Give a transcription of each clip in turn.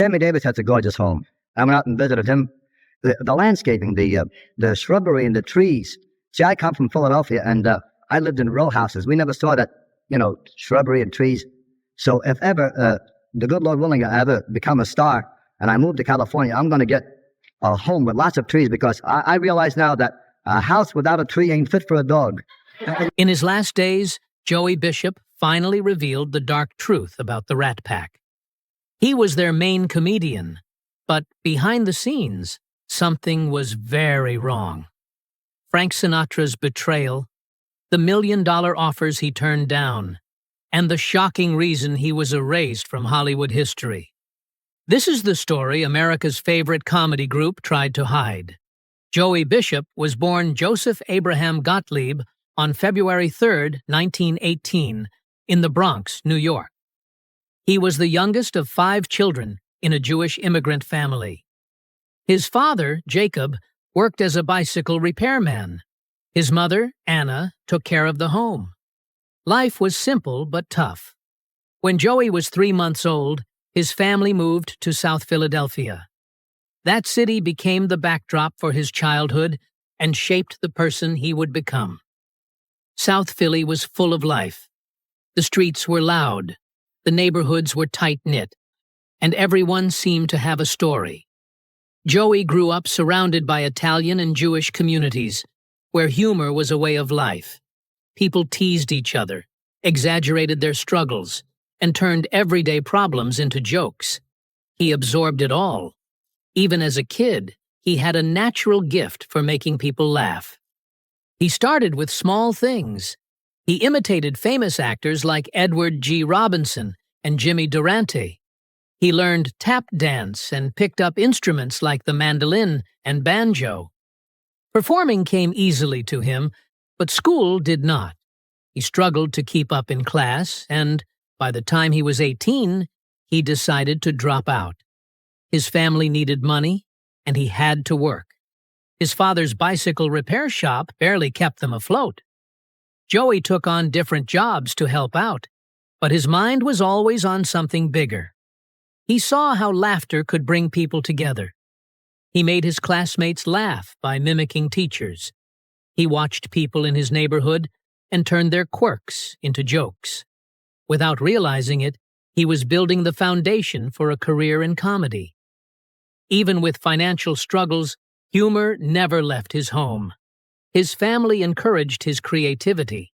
Sammy Davis has a gorgeous home. I went out and visited him. The landscaping, the shrubbery and the trees. See, I come from Philadelphia, and I lived in row houses. We never saw that, shrubbery and trees. So if ever, the good Lord willing, I ever become a star and I move to California, I'm going to get a home with lots of trees, because I realize now that a house without a tree ain't fit for a dog. In his last days, Joey Bishop finally revealed the dark truth about the Rat Pack. He was their main comedian, but behind the scenes, something was very wrong. Frank Sinatra's betrayal, the $1 million offers he turned down, and the shocking reason he was erased from Hollywood history. This is the story America's favorite comedy group tried to hide. Joey Bishop was born Joseph Abraham Gottlieb on February 3, 1918, in the Bronx, New York. He was the youngest of 5 children in a Jewish immigrant family. His father, Jacob, worked as a bicycle repairman. His mother, Anna, took care of the home. Life was simple but tough. When Joey was 3 months old, his family moved to South Philadelphia. That city became the backdrop for his childhood and shaped the person he would become. South Philly was full of life. The streets were loud, the neighborhoods were tight-knit, and everyone seemed to have a story. Joey grew up surrounded by Italian and Jewish communities, where humor was a way of life. People teased each other, exaggerated their struggles, and turned everyday problems into jokes. He absorbed it all. Even as a kid, he had a natural gift for making people laugh. He started with small things. He imitated famous actors like Edward G. Robinson and Jimmy Durante. He learned tap dance and picked up instruments like the mandolin and banjo. Performing came easily to him, but school did not. He struggled to keep up in class, and by the time he was 18, he decided to drop out. His family needed money, and he had to work. His father's bicycle repair shop barely kept them afloat. Joey took on different jobs to help out, but his mind was always on something bigger. He saw how laughter could bring people together. He made his classmates laugh by mimicking teachers. He watched people in his neighborhood and turned their quirks into jokes. Without realizing it, he was building the foundation for a career in comedy. Even with financial struggles, humor never left his home. His family encouraged his creativity.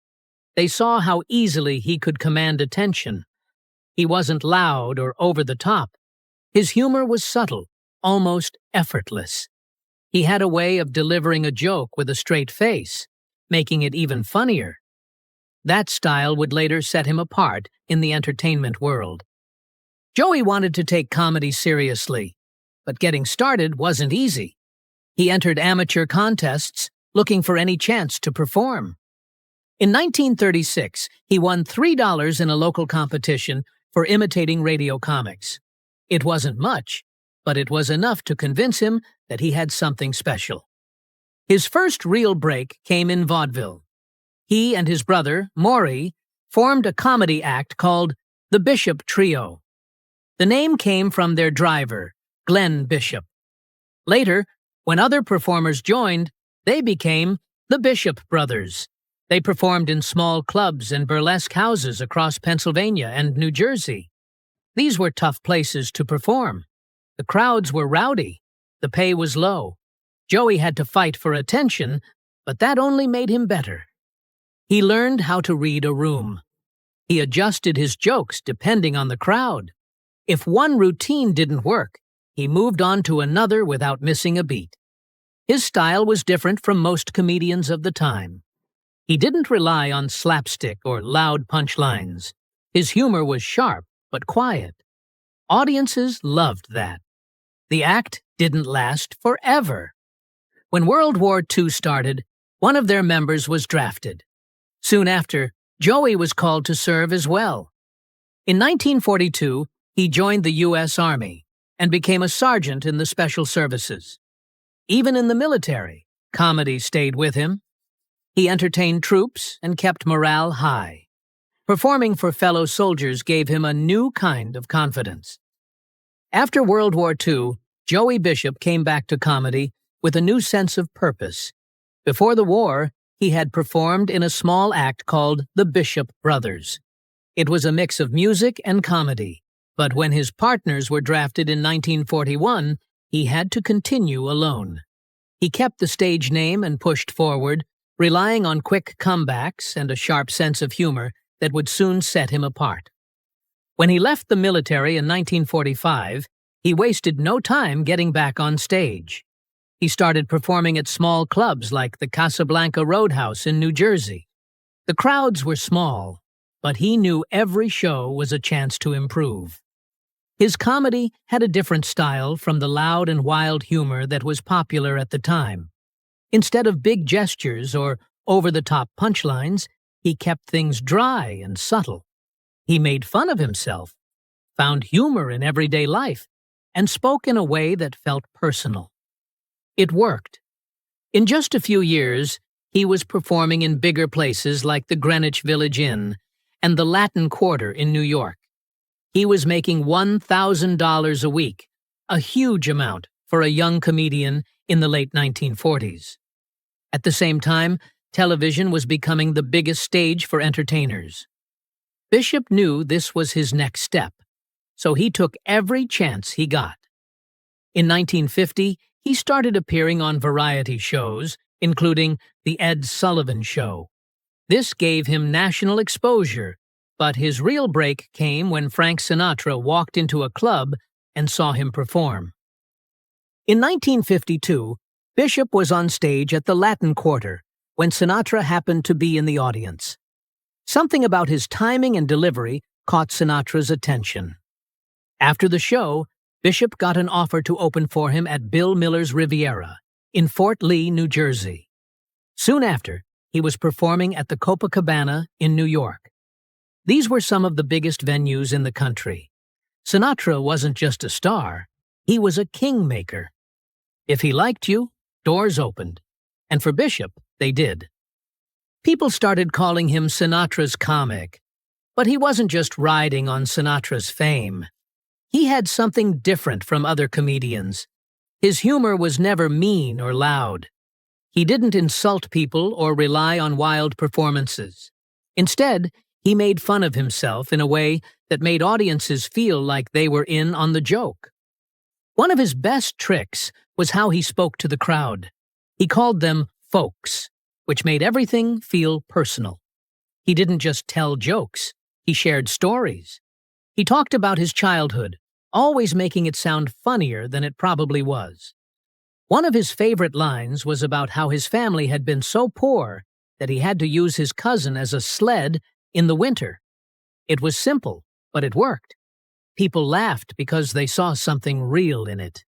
They saw how easily he could command attention. He wasn't loud or over the top. His humor was subtle, almost effortless. He had a way of delivering a joke with a straight face, making it even funnier. That style would later set him apart in the entertainment world. Joey wanted to take comedy seriously, but getting started wasn't easy. He entered amateur contests, looking for any chance to perform. In 1936, he won $3 in a local competition for imitating radio comics. It wasn't much, but it was enough to convince him that he had something special. His first real break came in vaudeville. He and his brother, Maury, formed a comedy act called the Bishop Trio. The name came from their driver, Glenn Bishop. Later, when other performers joined, they became the Bishop Brothers. They performed in small clubs and burlesque houses across Pennsylvania and New Jersey. These were tough places to perform. The crowds were rowdy. The pay was low. Joey had to fight for attention, but that only made him better. He learned how to read a room. He adjusted his jokes depending on the crowd. If one routine didn't work, he moved on to another without missing a beat. His style was different from most comedians of the time. He didn't rely on slapstick or loud punchlines. His humor was sharp but quiet. Audiences loved that. The act didn't last forever. When World War II started, one of their members was drafted. Soon after, Joey was called to serve as well. In 1942, he joined the U.S. Army and became a sergeant in the Special Services. Even in the military, comedy stayed with him. He entertained troops and kept morale high. Performing for fellow soldiers gave him a new kind of confidence. After World War II, Joey Bishop came back to comedy with a new sense of purpose. Before the war, he had performed in a small act called the Bishop Brothers. It was a mix of music and comedy, but when his partners were drafted in 1941, he had to continue alone. He kept the stage name and pushed forward, relying on quick comebacks and a sharp sense of humor that would soon set him apart. When he left the military in 1945, he wasted no time getting back on stage. He started performing at small clubs like the Casablanca Roadhouse in New Jersey. The crowds were small, but he knew every show was a chance to improve. His comedy had a different style from the loud and wild humor that was popular at the time. Instead of big gestures or over-the-top punchlines, he kept things dry and subtle. He made fun of himself, found humor in everyday life, and spoke in a way that felt personal. It worked. In just a few years, he was performing in bigger places like the Greenwich Village Inn and the Latin Quarter in New York. He was making $1,000 a week, a huge amount for a young comedian in the late 1940s. At the same time, television was becoming the biggest stage for entertainers. Bishop knew this was his next step, so he took every chance he got. In 1950, he started appearing on variety shows, including The Ed Sullivan Show. This gave him national exposure, but his real break came when Frank Sinatra walked into a club and saw him perform. In 1952, Bishop was on stage at the Latin Quarter when Sinatra happened to be in the audience. Something about his timing and delivery caught Sinatra's attention. After the show, Bishop got an offer to open for him at Bill Miller's Riviera in Fort Lee, New Jersey. Soon after, he was performing at the Copacabana in New York. These were some of the biggest venues in the country. Sinatra wasn't just a star, he was a kingmaker. If he liked you, doors opened. And for Bishop, they did. People started calling him Sinatra's comic, but he wasn't just riding on Sinatra's fame. He had something different from other comedians. His humor was never mean or loud. He didn't insult people or rely on wild performances. Instead, he made fun of himself in a way that made audiences feel like they were in on the joke. One of his best tricks was how he spoke to the crowd. He called them folks, which made everything feel personal. He didn't just tell jokes, he shared stories. He talked about his childhood, always making it sound funnier than it probably was. One of his favorite lines was about how his family had been so poor that he had to use his cousin as a sled in the winter. It was simple, but it worked. People laughed because they saw something real in it.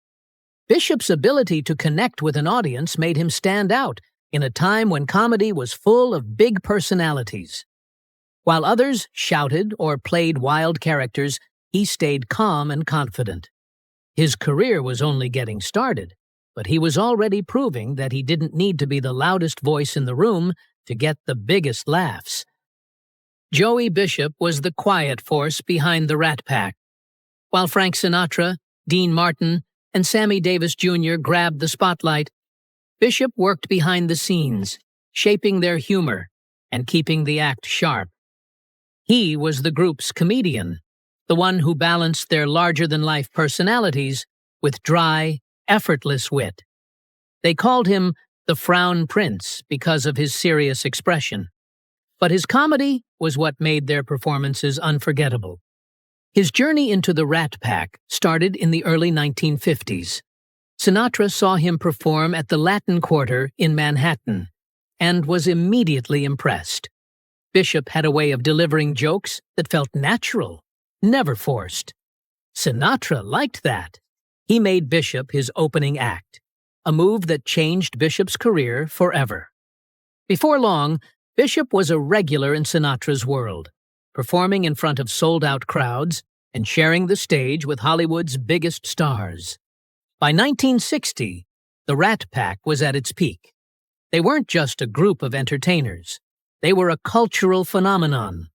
Bishop's ability to connect with an audience made him stand out in a time when comedy was full of big personalities. While others shouted or played wild characters, he stayed calm and confident. His career was only getting started, but he was already proving that he didn't need to be the loudest voice in the room to get the biggest laughs. Joey Bishop was the quiet force behind the Rat Pack. While Frank Sinatra, Dean Martin, and Sammy Davis Jr. grabbed the spotlight, Bishop worked behind the scenes, shaping their humor and keeping the act sharp. He was the group's comedian, the one who balanced their larger-than-life personalities with dry, effortless wit. They called him the Frown Prince because of his serious expression. But his comedy was what made their performances unforgettable. His journey into the Rat Pack started in the early 1950s. Sinatra saw him perform at the Latin Quarter in Manhattan and was immediately impressed. Bishop had a way of delivering jokes that felt natural, never forced. Sinatra liked that. He made Bishop his opening act, a move that changed Bishop's career forever. Before long, Bishop was a regular in Sinatra's world, performing in front of sold-out crowds and sharing the stage with Hollywood's biggest stars. By 1960, the Rat Pack was at its peak. They weren't just a group of entertainers. They were a cultural phenomenon.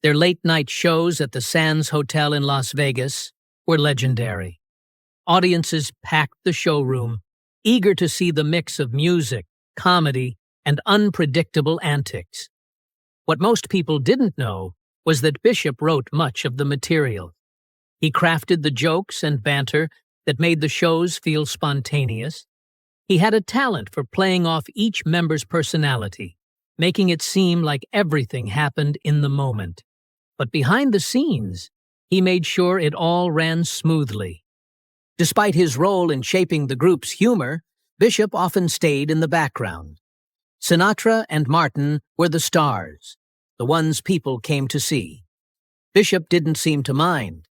Their late-night shows at the Sands Hotel in Las Vegas were legendary. Audiences packed the showroom, eager to see the mix of music, comedy, and unpredictable antics. What most people didn't know was that Bishop wrote much of the material. He crafted the jokes and banter that made the shows feel spontaneous. He had a talent for playing off each member's personality, making it seem like everything happened in the moment. But behind the scenes, he made sure it all ran smoothly. Despite his role in shaping the group's humor, Bishop often stayed in the background. Sinatra and Martin were the stars, the ones people came to see. Bishop didn't seem to mind.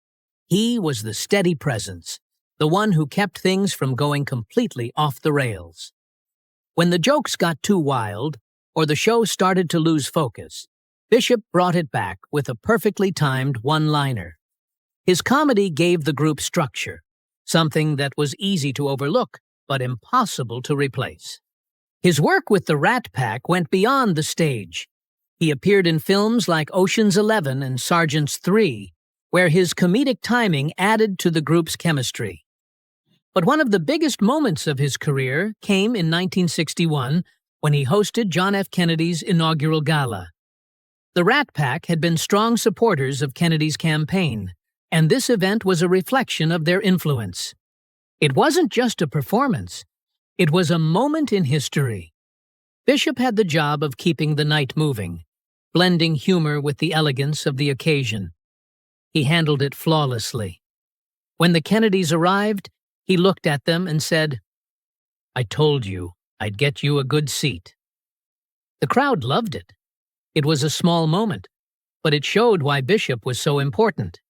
He was the steady presence, the one who kept things from going completely off the rails. When the jokes got too wild, or the show started to lose focus, Bishop brought it back with a perfectly timed one-liner. His comedy gave the group structure, something that was easy to overlook but impossible to replace. His work with the Rat Pack went beyond the stage. He appeared in films like Ocean's 11 and Sergeant's 3, where his comedic timing added to the group's chemistry. But one of the biggest moments of his career came in 1961 when he hosted John F. Kennedy's inaugural gala. The Rat Pack had been strong supporters of Kennedy's campaign, and this event was a reflection of their influence. It wasn't just a performance, it was a moment in history. Bishop had the job of keeping the night moving, blending humor with the elegance of the occasion. He handled it flawlessly. When the Kennedys arrived, he looked at them and said, "I told you I'd get you a good seat." The crowd loved it. It was a small moment, but it showed why Bishop was so important.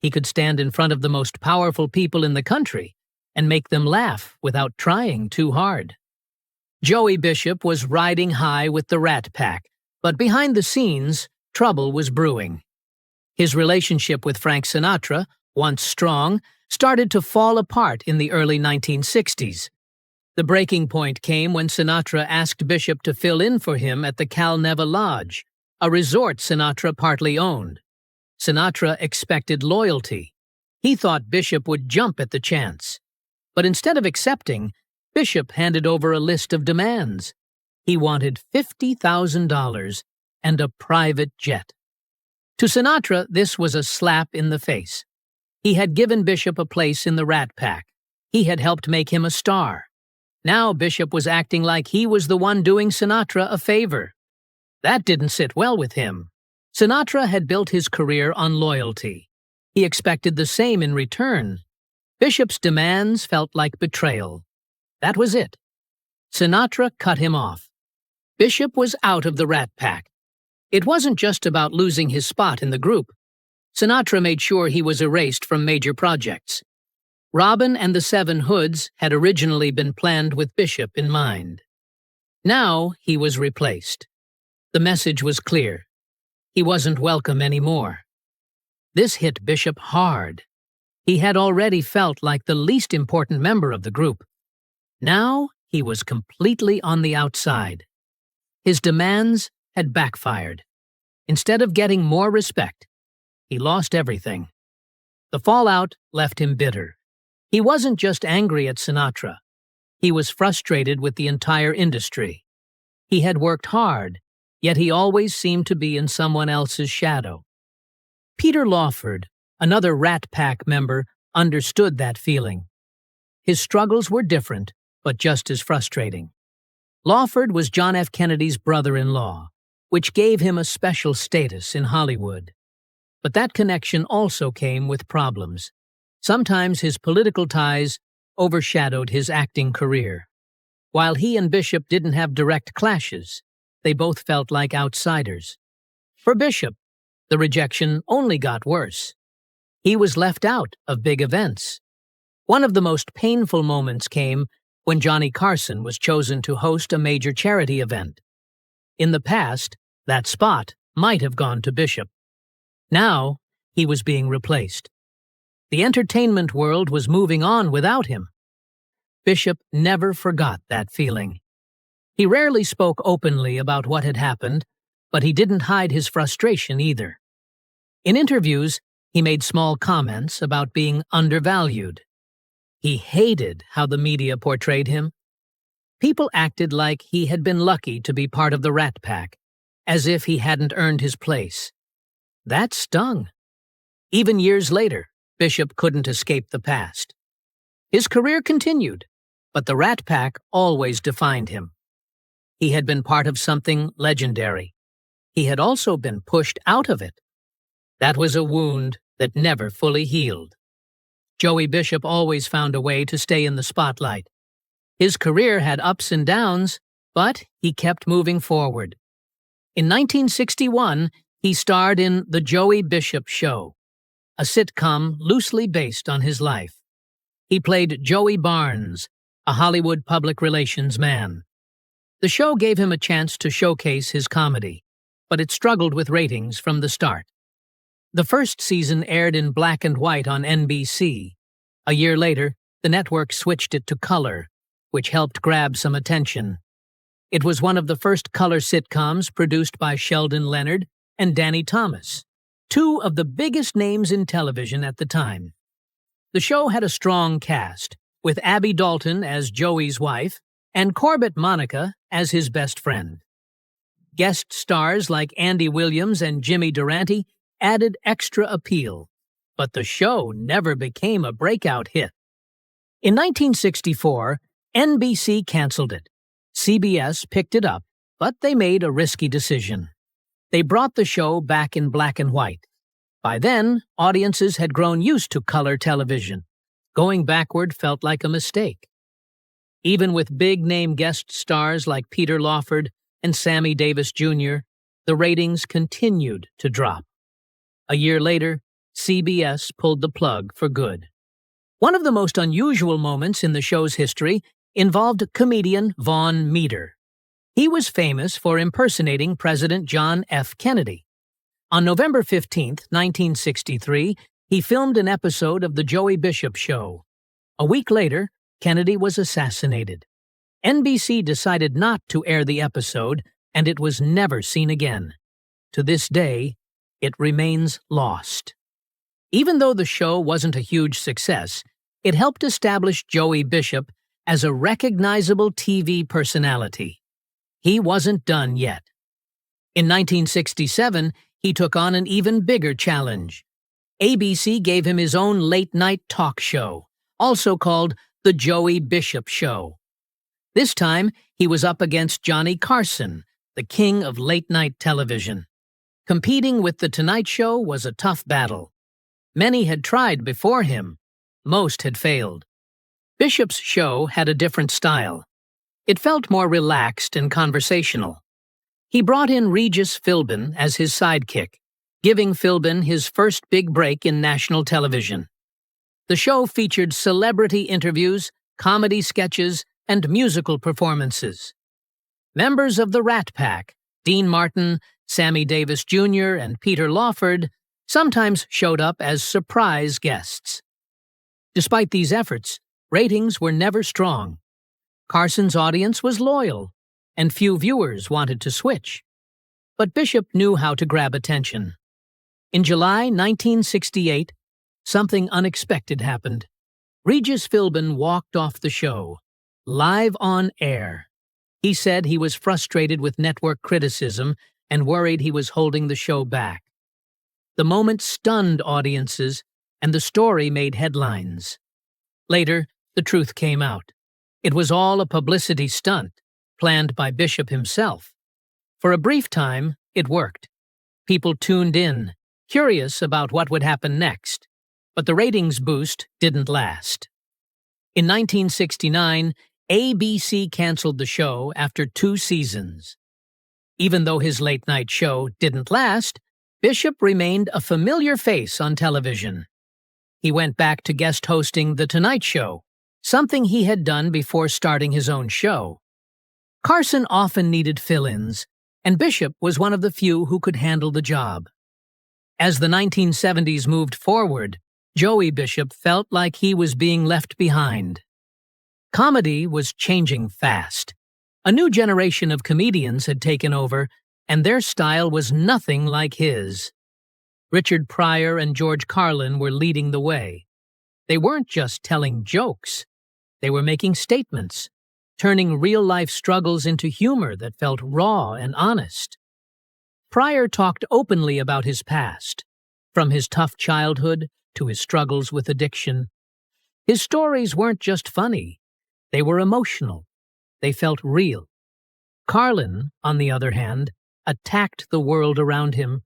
He could stand in front of the most powerful people in the country and make them laugh without trying too hard. Joey Bishop was riding high with the Rat Pack, but behind the scenes, trouble was brewing. His relationship with Frank Sinatra, once strong, started to fall apart in the early 1960s. The breaking point came when Sinatra asked Bishop to fill in for him at the Cal Neva Lodge, a resort Sinatra partly owned. Sinatra expected loyalty. He thought Bishop would jump at the chance. But instead of accepting, Bishop handed over a list of demands. He wanted $50,000 and a private jet. To Sinatra, this was a slap in the face. He had given Bishop a place in the Rat Pack. He had helped make him a star. Now Bishop was acting like he was the one doing Sinatra a favor. That didn't sit well with him. Sinatra had built his career on loyalty. He expected the same in return. Bishop's demands felt like betrayal. That was it. Sinatra cut him off. Bishop was out of the Rat Pack. It wasn't just about losing his spot in the group. Sinatra made sure he was erased from major projects. Robin and the Seven Hoods had originally been planned with Bishop in mind. Now he was replaced. The message was clear. He wasn't welcome anymore. This hit Bishop hard. He had already felt like the least important member of the group. Now he was completely on the outside. His demands had backfired. Instead of getting more respect, he lost everything. The fallout left him bitter. He wasn't just angry at Sinatra. He was frustrated with the entire industry. He had worked hard, yet he always seemed to be in someone else's shadow. Peter Lawford, another Rat Pack member, understood that feeling. His struggles were different, but just as frustrating. Lawford was John F. Kennedy's brother-in-law, which gave him a special status in Hollywood. But that connection also came with problems. Sometimes his political ties overshadowed his acting career. While he and Bishop didn't have direct clashes, they both felt like outsiders. For Bishop, the rejection only got worse. He was left out of big events. One of the most painful moments came when Johnny Carson was chosen to host a major charity event. In the past, that spot might have gone to Bishop. Now, he was being replaced. The entertainment world was moving on without him. Bishop never forgot that feeling. He rarely spoke openly about what had happened, but he didn't hide his frustration either. In interviews, he made small comments about being undervalued. He hated how the media portrayed him. People acted like he had been lucky to be part of the Rat Pack, as if he hadn't earned his place. That stung. Even years later, Bishop couldn't escape the past. His career continued, but the Rat Pack always defined him. He had been part of something legendary. He had also been pushed out of it. That was a wound that never fully healed. Joey Bishop always found a way to stay in the spotlight. His career had ups and downs, but he kept moving forward. In 1961, he starred in The Joey Bishop Show, a sitcom loosely based on his life. He played Joey Barnes, a Hollywood public relations man. The show gave him a chance to showcase his comedy, but it struggled with ratings from the start. The first season aired in black and white on NBC. A year later, the network switched it to color, which helped grab some attention. It was one of the first color sitcoms produced by Sheldon Leonard and Danny Thomas, two of the biggest names in television at the time. The show had a strong cast, with Abby Dalton as Joey's wife and Corbett Monica as his best friend. Guest stars like Andy Williams and Jimmy Durante added extra appeal, but the show never became a breakout hit. In 1964, NBC canceled it. CBS picked it up, but they made a risky decision. They brought the show back in black and white. By then, audiences had grown used to color television. Going backward felt like a mistake. Even with big-name guest stars like Peter Lawford and Sammy Davis Jr., the ratings continued to drop. A year later, CBS pulled the plug for good. One of the most unusual moments in the show's history involved comedian Vaughn Meader. He was famous for impersonating President John F. Kennedy. On November 15, 1963, he filmed an episode of The Joey Bishop Show. A week later, Kennedy was assassinated. NBC decided not to air the episode, and it was never seen again. To this day, it remains lost. Even though the show wasn't a huge success, it helped establish Joey Bishop as a recognizable TV personality. He wasn't done yet. In 1967, he took on an even bigger challenge. ABC gave him his own late-night talk show, also called The Joey Bishop Show. This time, he was up against Johnny Carson, the king of late-night television. Competing with The Tonight Show was a tough battle. Many had tried before him. Most had failed. Bishop's show had a different style. It felt more relaxed and conversational. He brought in Regis Philbin as his sidekick, giving Philbin his first big break in national television. The show featured celebrity interviews, comedy sketches, and musical performances. Members of the Rat Pack, Dean Martin, Sammy Davis Jr., and Peter Lawford, sometimes showed up as surprise guests. Despite these efforts, ratings were never strong. Carson's audience was loyal, and few viewers wanted to switch. But Bishop knew how to grab attention. In July 1968, something unexpected happened. Regis Philbin walked off the show, live on air. He said he was frustrated with network criticism and worried he was holding the show back. The moment stunned audiences, and the story made headlines. Later, the truth came out. It was all a publicity stunt, planned by Bishop himself. For a brief time, it worked. People tuned in, curious about what would happen next. But the ratings boost didn't last. In 1969, ABC canceled the show after 2 seasons. Even though his late-night show didn't last, Bishop remained a familiar face on television. He went back to guest hosting The Tonight Show, something he had done before starting his own show. Carson often needed fill-ins, and Bishop was one of the few who could handle the job. As the 1970s moved forward, Joey Bishop felt like he was being left behind. Comedy was changing fast. A new generation of comedians had taken over, and their style was nothing like his. Richard Pryor and George Carlin were leading the way. They weren't just telling jokes. They were making statements, turning real-life struggles into humor that felt raw and honest. Pryor talked openly about his past, from his tough childhood to his struggles with addiction. His stories weren't just funny. They were emotional. They felt real. Carlin, on the other hand, attacked the world around him.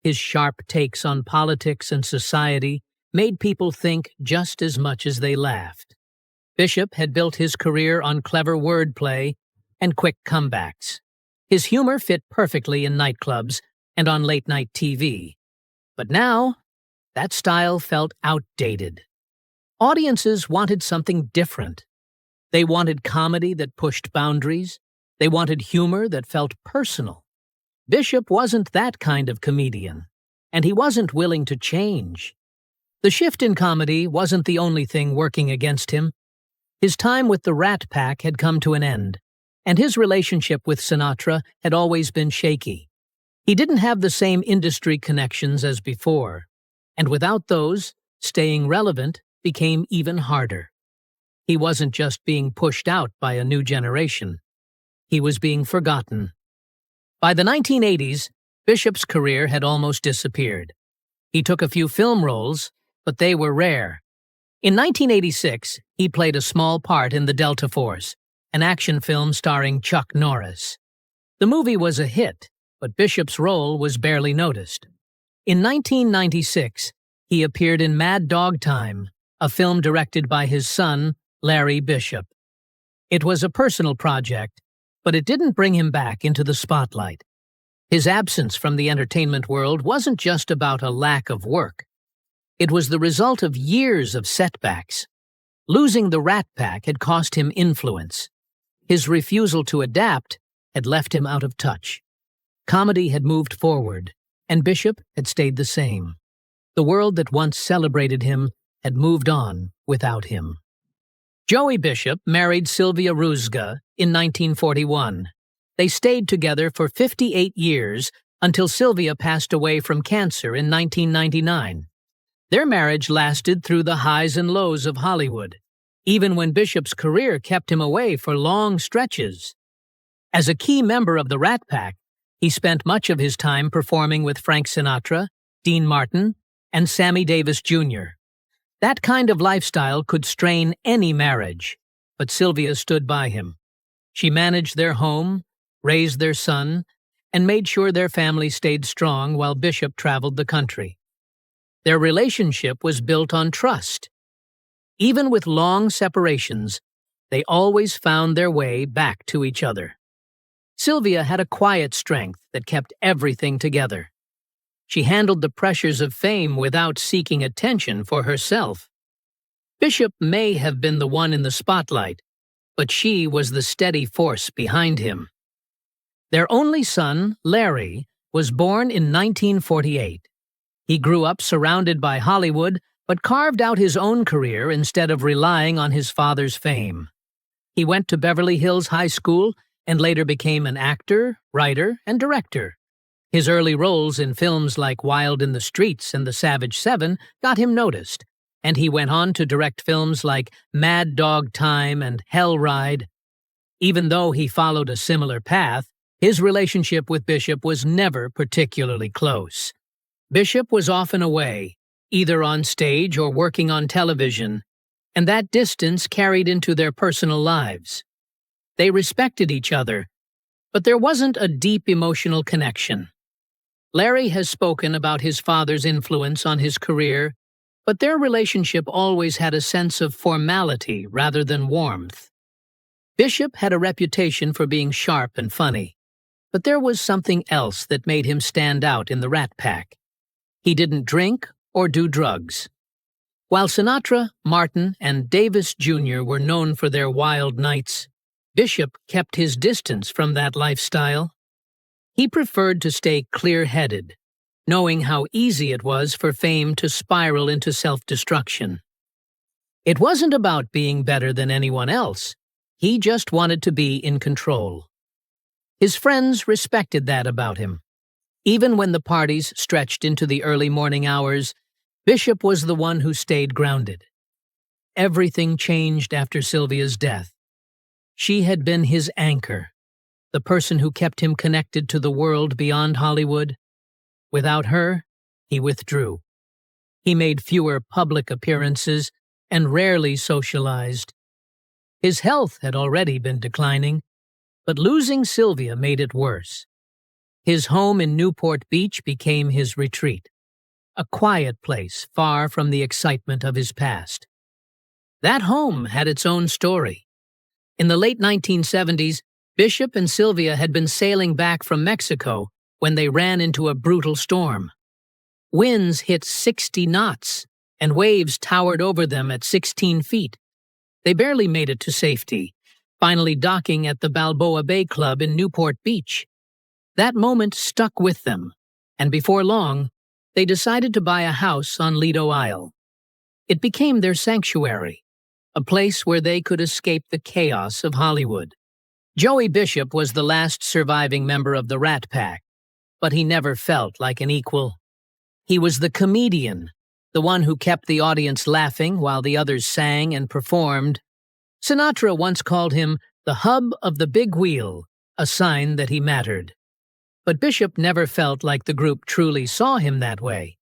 His sharp takes on politics and society made people think just as much as they laughed. Bishop had built his career on clever wordplay and quick comebacks. His humor fit perfectly in nightclubs and on late-night TV. But now, that style felt outdated. Audiences wanted something different. They wanted comedy that pushed boundaries. They wanted humor that felt personal. Bishop wasn't that kind of comedian, and he wasn't willing to change. The shift in comedy wasn't the only thing working against him. His time with the Rat Pack had come to an end, and his relationship with Sinatra had always been shaky. He didn't have the same industry connections as before, and without those, staying relevant became even harder. He wasn't just being pushed out by a new generation. He was being forgotten. By the 1980s, Bishop's career had almost disappeared. He took a few film roles, but they were rare. In 1986, he played a small part in The Delta Force, an action film starring Chuck Norris. The movie was a hit, but Bishop's role was barely noticed. In 1996, he appeared in Mad Dog Time, a film directed by his son, Larry Bishop. It was a personal project, but it didn't bring him back into the spotlight. His absence from the entertainment world wasn't just about a lack of work. It was the result of years of setbacks. Losing the Rat Pack had cost him influence. His refusal to adapt had left him out of touch. Comedy had moved forward, and Bishop had stayed the same. The world that once celebrated him had moved on without him. Joey Bishop married Sylvia Rusga in 1941. They stayed together for 58 years until Sylvia passed away from cancer in 1999. Their marriage lasted through the highs and lows of Hollywood, even when Bishop's career kept him away for long stretches. As a key member of the Rat Pack, he spent much of his time performing with Frank Sinatra, Dean Martin, and Sammy Davis Jr. That kind of lifestyle could strain any marriage, but Sylvia stood by him. She managed their home, raised their son, and made sure their family stayed strong while Bishop traveled the country. Their relationship was built on trust. Even with long separations, they always found their way back to each other. Sylvia had a quiet strength that kept everything together. She handled the pressures of fame without seeking attention for herself. Bishop may have been the one in the spotlight, but she was the steady force behind him. Their only son, Larry, was born in 1948. He grew up surrounded by Hollywood, but carved out his own career instead of relying on his father's fame. He went to Beverly Hills High School and later became an actor, writer, and director. His early roles in films like Wild in the Streets and The Savage Seven got him noticed, and he went on to direct films like Mad Dog Time and Hell Ride. Even though he followed a similar path, his relationship with Bishop was never particularly close. Bishop was often away, either on stage or working on television, and that distance carried into their personal lives. They respected each other, but there wasn't a deep emotional connection. Larry has spoken about his father's influence on his career, but their relationship always had a sense of formality rather than warmth. Bishop had a reputation for being sharp and funny, but there was something else that made him stand out in the Rat Pack. He didn't drink or do drugs. While Sinatra, Martin, and Davis Jr. were known for their wild nights, Bishop kept his distance from that lifestyle. He preferred to stay clear-headed, knowing how easy it was for fame to spiral into self-destruction. It wasn't about being better than anyone else. He just wanted to be in control. His friends respected that about him. Even when the parties stretched into the early morning hours, Bishop was the one who stayed grounded. everything changed after Sylvia's death. She had been his anchor, the person who kept him connected to the world beyond Hollywood. Without her, he withdrew. He made fewer public appearances and rarely socialized. His health had already been declining, but losing Sylvia made it worse. His home in Newport Beach became his retreat, a quiet place far from the excitement of his past. That home had its own story. In the late 1970s, Bishop and Sylvia had been sailing back from Mexico when they ran into a brutal storm. Winds hit 60 knots, and waves towered over them at 16 feet. They barely made it to safety, finally docking at the Balboa Bay Club in Newport Beach. That moment stuck with them, and before long, they decided to buy a house on Lido Isle. It became their sanctuary, a place where they could escape the chaos of Hollywood. Joey Bishop was the last surviving member of the Rat Pack, but he never felt like an equal. He was the comedian, the one who kept the audience laughing while the others sang and performed. Sinatra once called him the hub of the big wheel, a sign that he mattered. But Bishop never felt like the group truly saw him that way.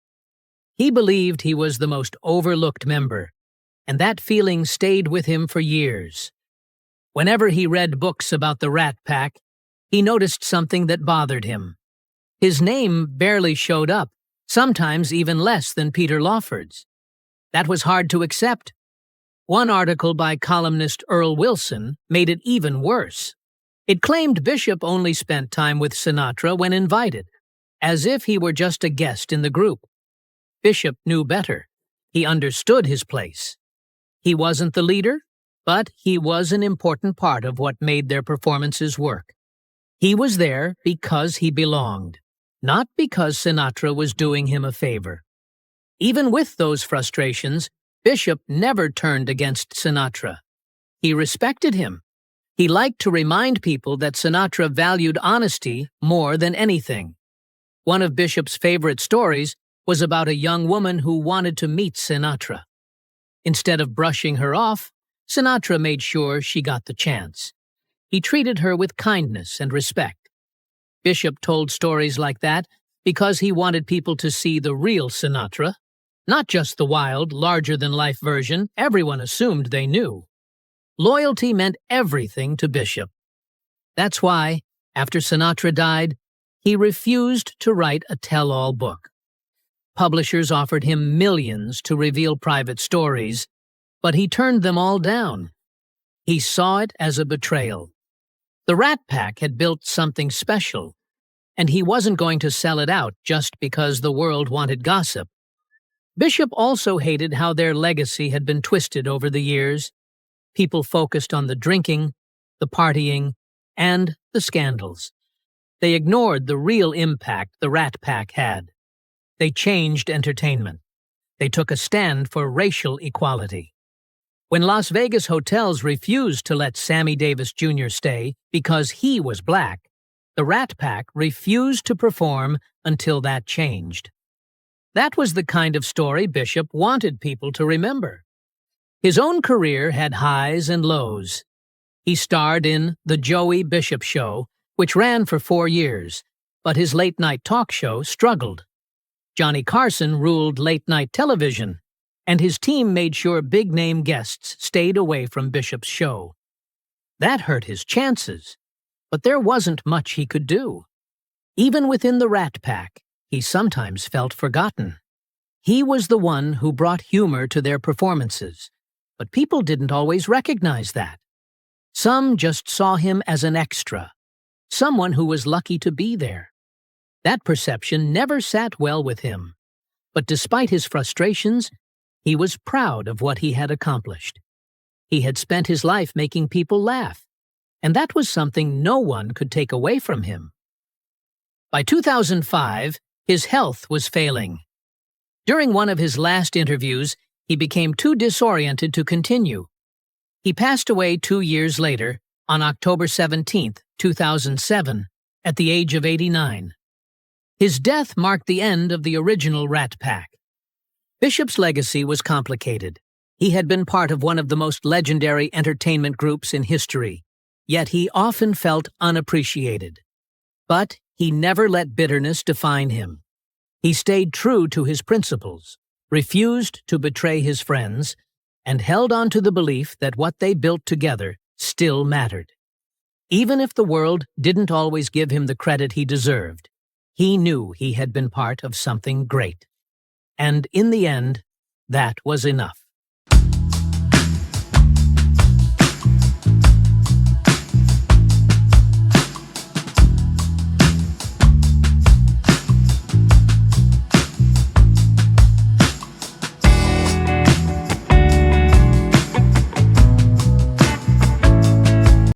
He believed he was the most overlooked member, and that feeling stayed with him for years. Whenever he read books about the Rat Pack, he noticed something that bothered him. His name barely showed up, sometimes even less than Peter Lawford's. That was hard to accept. One article by columnist Earl Wilson made it even worse. It claimed Bishop only spent time with Sinatra when invited, as if he were just a guest in the group. Bishop knew better. He understood his place. He wasn't the leader, but he was an important part of what made their performances work. He was there because he belonged, not because Sinatra was doing him a favor. Even with those frustrations, Bishop never turned against Sinatra. He respected him. He liked to remind people that Sinatra valued honesty more than anything. One of Bishop's favorite stories was about a young woman who wanted to meet Sinatra. Instead of brushing her off, Sinatra made sure she got the chance. He treated her with kindness and respect. Bishop told stories like that because he wanted people to see the real Sinatra, not just the wild, larger-than-life version everyone assumed they knew. Loyalty meant everything to Bishop. That's why, after Sinatra died, he refused to write a tell-all book. Publishers offered him millions to reveal private stories, but he turned them all down. He saw it as a betrayal. The Rat Pack had built something special, and he wasn't going to sell it out just because the world wanted gossip. Bishop also hated how their legacy had been twisted over the years. People focused on the drinking, the partying, and the scandals. They ignored the real impact the Rat Pack had. They changed entertainment. They took a stand for racial equality. When Las Vegas hotels refused to let Sammy Davis Jr. stay because he was black, the Rat Pack refused to perform until that changed. That was the kind of story Bishop wanted people to remember. His own career had highs and lows. He starred in The Joey Bishop Show, which ran for 4 years, but his late-night talk show struggled. Johnny Carson ruled late-night television, and his team made sure big-name guests stayed away from Bishop's show. That hurt his chances, but there wasn't much he could do. Even within the Rat Pack, he sometimes felt forgotten. He was the one who brought humor to their performances, but people didn't always recognize that. Some just saw him as an extra, someone who was lucky to be there. That perception never sat well with him, but despite his frustrations, he was proud of what he had accomplished. He had spent his life making people laugh, and that was something no one could take away from him. By 2005, his health was failing. During one of his last interviews, he became too disoriented to continue. He passed away 2 years later, on October 17, 2007, at the age of 89. His death marked the end of the original Rat Pack. Bishop's legacy was complicated. He had been part of one of the most legendary entertainment groups in history, yet he often felt unappreciated. But he never let bitterness define him. He stayed true to his principles, refused to betray his friends, and held on to the belief that what they built together still mattered. Even if the world didn't always give him the credit he deserved, he knew he had been part of something great. And in the end, that was enough.